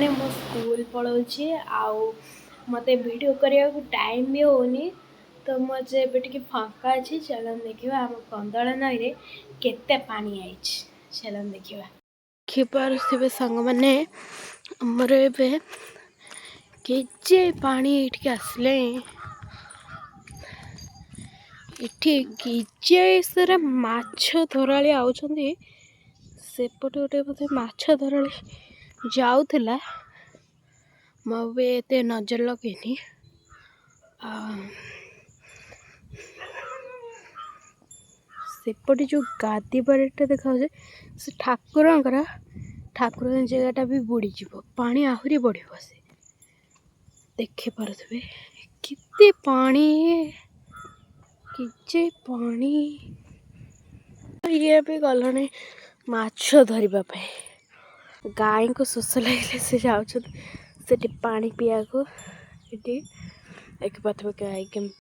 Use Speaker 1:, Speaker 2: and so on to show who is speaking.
Speaker 1: मैंने मो स्कूल पढ़ाऊँगी आउ मते वीडियो करने को टाइम भी होनी तो मुझे टे फाँका अच्छी चलन देखा आम कंदल नई रे केते पानी आई चलन देखा देखिपे सांग मैंने आमर ए केजे पानी ये आसले ये गिजे सारा माछ धराली आउछंदी सेपटे गोटे बोधे माछ धराली जाऊला मुझे नजर लगेनी सेपटे जो गादी बाड़ीटा देखा से ठाकुर जगहटा भी बुड़ी जीव पानी आहरी बढ़ से देखिपे केते पानी किचे पानी ये भी गलानी माछ धरवाई गाଈ को शोष लगे से जाऊँ पानी पिया को देखिए गाଈ के